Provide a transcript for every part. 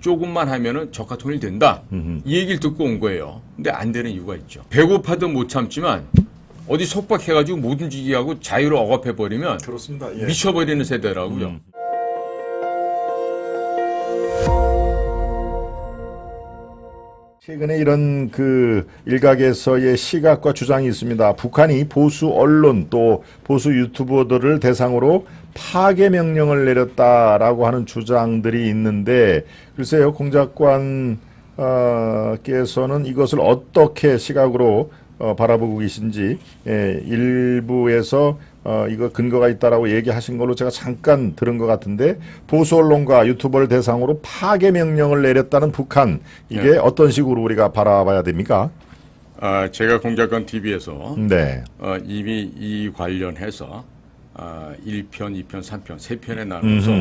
조금만 하면은 적화 통일된다. 이 얘기를 듣고 온 거예요. 근데 안 되는 이유가 있죠. 배고파도 못 참지만 어디 속박해가지고 못 움직이게 하고 자유를 억압해버리면 그렇습니다. 예. 미쳐버리는 세대라고요. 최근에 이런 그 일각에서의 시각과 주장이 있습니다. 북한이 보수 언론 또 보수 유튜버들을 대상으로 파괴 명령을 내렸다라고 하는 주장들이 있는데 글쎄요, 공작관 께서는 이것을 어떻게 시각으로 바라보고 계신지 일부에서 이거 근거가 있다라고 얘기하신 걸로 제가 잠깐 들은 것 같은데 보수 언론과 유튜버를 대상으로 파괴 명령을 내렸다는 북한 이게 네. 어떤 식으로 우리가 바라봐야 됩니까? 제가 공작관 TV에서 네. 이미 이 관련해서 1편, 2편, 3편, 3편에 나눠서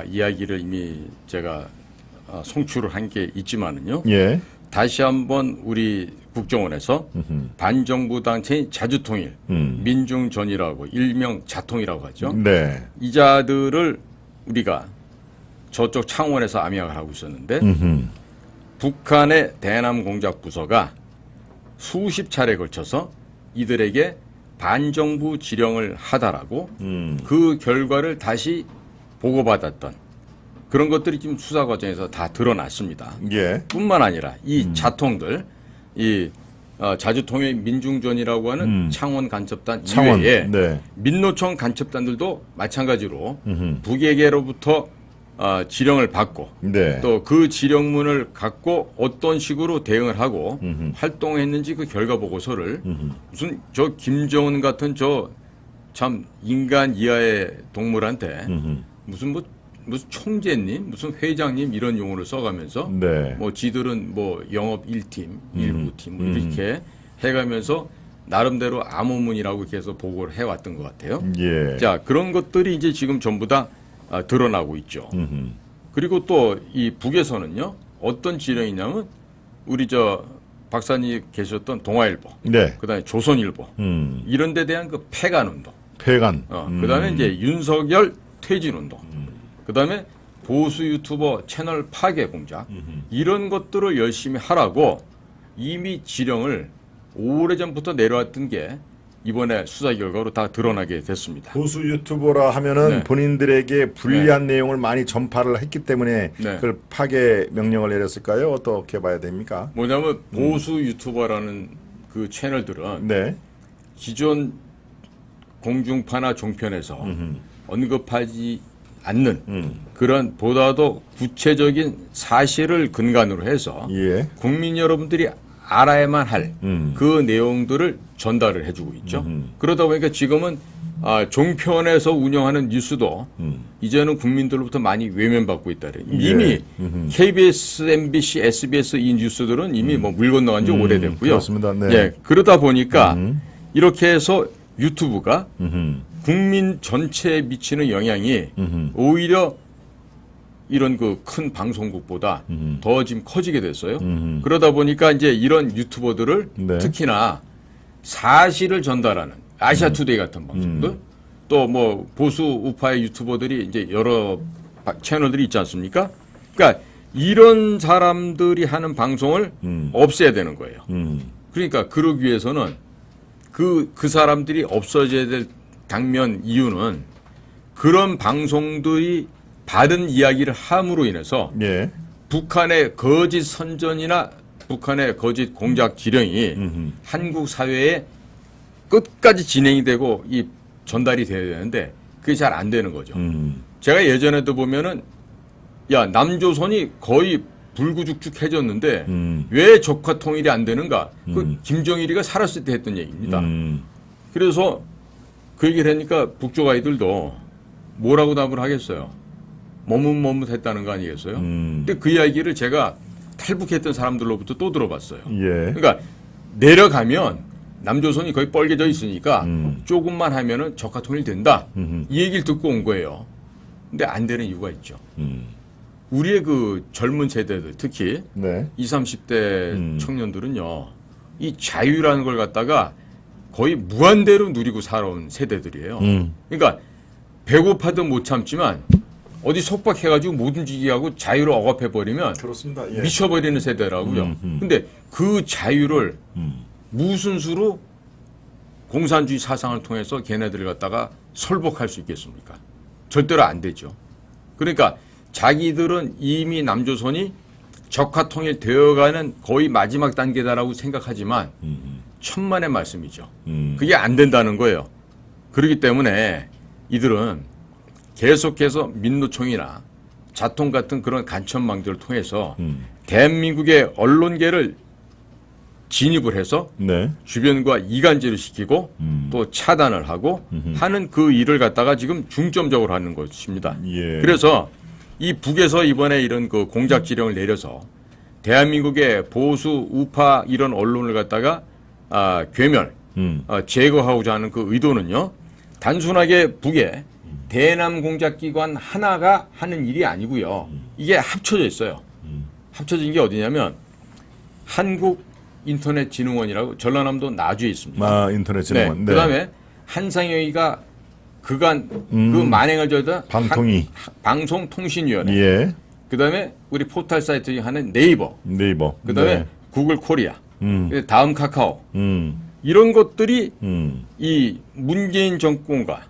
이야기를 이미 제가 송출을 한 게 있지만은요. 예. 다시 한번 우리 국정원에서 반정부 단체인 자주통일, 민중전이라고 일명 자통이라고 하죠. 네. 이 자들을 우리가 저쪽 창원에서 암약을 하고 있었는데 북한의 대남 공작 부서가 수십 차례에 걸쳐서 이들에게 반정부 지령을 하다라고 그 결과를 다시 보고받았던 그런 것들이 지금 수사 과정에서 다 드러났습니다. 예. 뿐만 아니라 이 자통들, 이 자주통일 민중전이라고 하는 창원 간첩단 창원. 이외에 네. 민노총 간첩단들도 마찬가지로 북에게로부터 지령을 받고 네. 또 그 지령문을 갖고 어떤 식으로 대응을 하고 활동했는지 그 결과 보고서를 무슨 저 김정은 같은 저 참 인간 이하의 동물한테 무슨 총재님, 무슨 회장님 이런 용어를 써가면서 네. 뭐 지들은 뭐 영업 1팀, 1부팀 뭐 이렇게 해가면서 나름대로 암호문이라고 계속 보고를 해왔던 것 같아요. 예. 자, 그런 것들이 이제 지금 전부 다 드러나고 있죠. 그리고 또 이 북에서는요, 어떤 지령이냐면 우리 저 박사님 계셨던 동아일보, 네. 그다음에 조선일보 이런 데 대한 그 폐간 운동, 폐간. 그다음에 이제 윤석열 퇴진 운동, 그다음에 보수 유튜버 채널 파괴 공작 이런 것들을 열심히 하라고 이미 지령을 오래전부터 내려왔던 게 이번에 수사 결과로 다 드러나게 됐습니다. 보수 유튜버라 하면은 네. 본인들에게 불리한 내용을 많이 전파를 했기 때문에 네. 그걸 파괴 명령을 내렸을까요? 어떻게 봐야 됩니까? 뭐냐면 보수 유튜버라는 그 채널들은 네. 기존 공중파나 종편에서 언급하지 않는 그런 보다도 구체적인 사실을 근간으로 해서 예. 국민 여러분들이 알아야만 할 그 내용들을 전달을 해주고 있죠. 그러다 보니까 지금은 종편에서 운영하는 뉴스도 이제는 국민들로부터 많이 외면받고 있다. 이미 KBS, MBC, SBS 이 뉴스들은 이미 뭐 물 건너간 지 오래됐고요. 그렇습니다. 네. 예, 그러다 보니까 이렇게 해서 유튜브가 국민 전체에 미치는 영향이 오히려 이런 그 큰 방송국보다 더 지금 커지게 됐어요. 그러다 보니까 이제 이런 유튜버들을 네. 특히나 사실을 전달하는 아시아투데이 같은 방송들 또 뭐 보수 우파의 유튜버들이 이제 여러 채널들이 있지 않습니까? 그러니까 이런 사람들이 하는 방송을 없애야 되는 거예요. 그러니까 그러기 위해서는 그 사람들이 없어져야 될 당면 이유는 그런 방송들이 받은 이야기를 함으로 인해서 예. 북한의 거짓 선전이나 북한의 거짓 공작 지령이 한국 사회에 끝까지 진행이 되고 이 전달이 돼야 되는데 그게 잘 안 되는 거죠. 제가 예전에도 보면은 야 남조선이 거의 불구죽죽해졌는데 왜 적화 통일이 안 되는가? 그 김정일이가 살았을 때 했던 얘기입니다. 그래서 그 얘기를 하니까 북쪽 아이들도 뭐라고 답을 하겠어요? 머뭇머뭇했다는 거 아니겠어요? 근데 그 이야기를 제가 탈북했던 사람들로부터 또 들어봤어요. 예. 그러니까 내려가면 남조선이 거의 뻘개져 있으니까 조금만 하면은 적화 통일된다. 이 얘기를 듣고 온 거예요. 근데 안 되는 이유가 있죠. 우리의 그 젊은 세대들, 특히 네. 20, 30대 청년들은요, 이 자유라는 걸 갖다가 거의 무한대로 누리고 살아온 세대들이에요. 그러니까 배고파도 못 참지만 어디 속박해가지고 못 움직이게 하고 자유를 억압해버리면 그렇습니다. 예. 미쳐버리는 세대라고요. 근데 그 자유를 무슨 수로 공산주의 사상을 통해서 걔네들을 갖다가 설복할 수 있겠습니까? 절대로 안 되죠. 그러니까 자기들은 이미 남조선이 적화 통일되어가는 거의 마지막 단계다라고 생각하지만 천만의 말씀이죠. 그게 안 된다는 거예요. 그렇기 때문에 이들은 계속해서 민노총이나 자통 같은 그런 간첩망들을 통해서 대한민국의 언론계를 진입을 해서 네. 주변과 이간질을 시키고 또 차단을 하고 하는 그 일을 갖다가 지금 중점적으로 하는 것입니다. 예. 그래서 이 북에서 이번에 이런 그 공작 지령을 내려서 대한민국의 보수 우파 이런 언론을 갖다가 괴멸 제거하고자 하는 그 의도는요, 단순하게 북에 대남 공작기관 하나가 하는 일이 아니고요. 이게 합쳐져 있어요. 합쳐진 게 어디냐면 한국인터넷진흥원이라고 전라남도 나주에 있습니다. 인터넷진흥원. 네. 그다음에 한상혁이가 그간 그 만행을 저다 방통위. 방송통신위원회. 예. 그다음에 우리 포털 사이트 중에 하는 네이버. 그다음에 네. 구글 코리아. 다음 카카오. 음. 이런 것들이 음. 이 문재인 정권과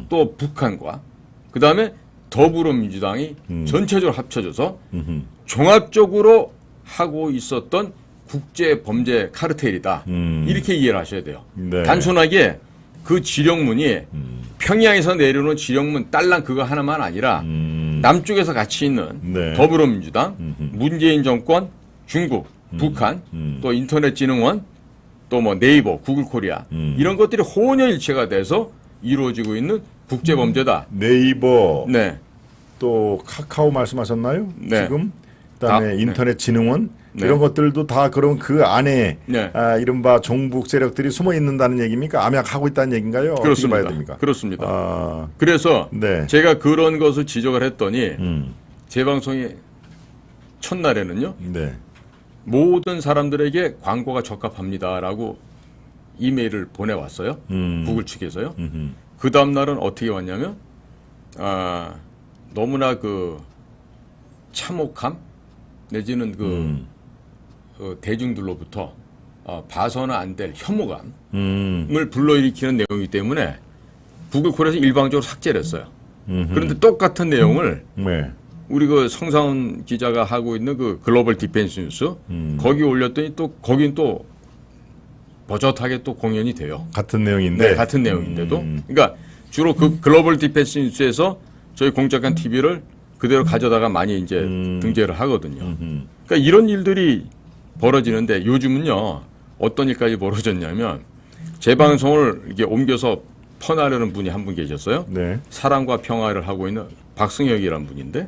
또 북한과 그다음에 더불어민주당이 전체적으로 합쳐져서 종합적으로 하고 있었던 국제 범죄 카르텔이다. 이렇게 이해를 하셔야 돼요. 네. 단순하게 그 지령문이 평양에서 내려오는 지령문 딸랑 그거 하나만 아니라 남쪽에서 같이 있는 네. 더불어민주당, 문재인 정권, 중국, 북한, 또 인터넷진흥원, 또 뭐 네이버, 구글 코리아 이런 것들이 혼연일체가 돼서 이루어지고 있는 국제 범죄다. 네이버 네. 또 카카오 말씀하셨나요? 네. 지금 그다음에 네. 인터넷진흥원 네. 이런 것들도 다 그럼 그 안에 네. 이른바 종북 세력들이 숨어 있는다는 얘기입니까? 암약하고 있다는 얘기인가요? 어떻게 그렇습니다. 봐야 됩니까? 그렇습니다. 그래서 네. 제가 그런 것을 지적을 했더니 제 방송의 첫날에는요. 네. 모든 사람들에게 광고가 적합합니다라고 이메일을 보내왔어요. 구글 측에서요. 그 다음 날은 어떻게 왔냐면 너무나 그 참혹함 내지는 대중들로부터 봐서는 안 될 혐오감을 불러일으키는 내용이기 때문에 구글 콜에서 일방적으로 삭제를 했어요. 그런데 똑같은 내용을 네. 우리 그 성상훈 기자가 하고 있는 그 글로벌 디펜스 뉴스 거기 올렸더니 또 거긴 또 버젓하게 또 공연이 돼요. 같은 내용인데. 네, 같은 내용인데도. 그러니까 주로 그 글로벌 디펜스 뉴스에서 저희 공작관 TV를 그대로 가져다가 많이 이제 등재를 하거든요. 그러니까 이런 일들이 벌어지는데 요즘은요 어떤 일까지 벌어졌냐면 제 방송을 이렇게 옮겨서 퍼나르는 분이 한 분 계셨어요. 네. 사랑과 평화를 하고 있는 박승혁이라는 분인데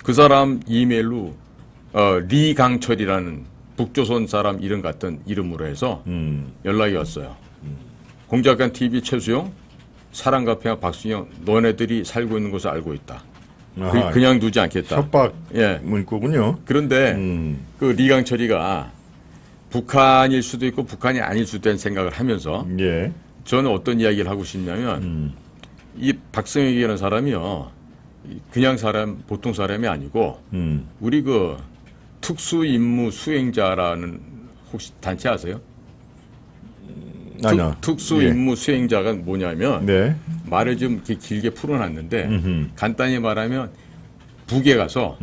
그 사람 이메일로 리강철이라는 북조선 사람 이름 같은 이름으로 해서 연락이 왔어요. 공작관 TV 최수영, 사랑과 평화 박승혁, 너네들이 살고 있는 것을 알고 있다. 그냥 두지 않겠다. 협박 예. 문구군요. 그런데 그 리강철이가 북한일 수도 있고 북한이 아닐 수도 있다는 생각을 하면서 예. 저는 어떤 이야기를 하고 싶냐면 이 박승혁이라는 사람이요. 그냥 사람, 보통 사람이 아니고 우리 그 특수임무 수행자라는 혹시 단체 아세요? 아니요. 특수임무 수행자가 뭐냐면 네. 말을 좀 이렇게 길게 풀어놨는데 간단히 말하면 북에 가서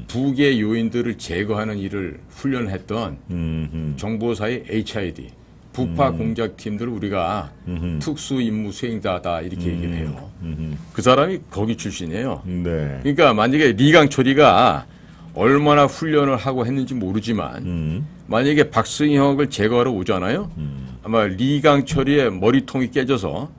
북의 요인들을 제거하는 일을 훈련했던 정보사의 HID 북파 공작팀들을 우리가 특수임무 수행자다 이렇게 얘기를 해요. 그 사람이 거기 출신이에요. 네. 그러니까 만약에 리강철이가 얼마나 훈련을 하고 했는지 모르지만 만약에 박승혁을 제거하러 오잖아요. 아마 리강철이의 머리통이 깨져서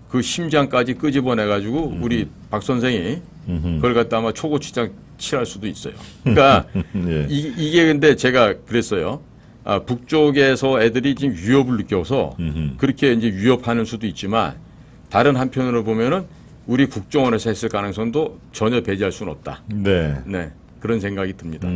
그 심장까지 끄집어내가지고 우리 박 선생이 그걸 갖다 아마 초고추장 칠할 수도 있어요. 그러니까 예. 이게 근데 제가 그랬어요. 북쪽에서 애들이 지금 위협을 느껴서 그렇게 이제 위협하는 수도 있지만 다른 한편으로 보면은 우리 국정원에서 했을 가능성도 전혀 배제할 수는 없다. 네. 네, 그런 생각이 듭니다.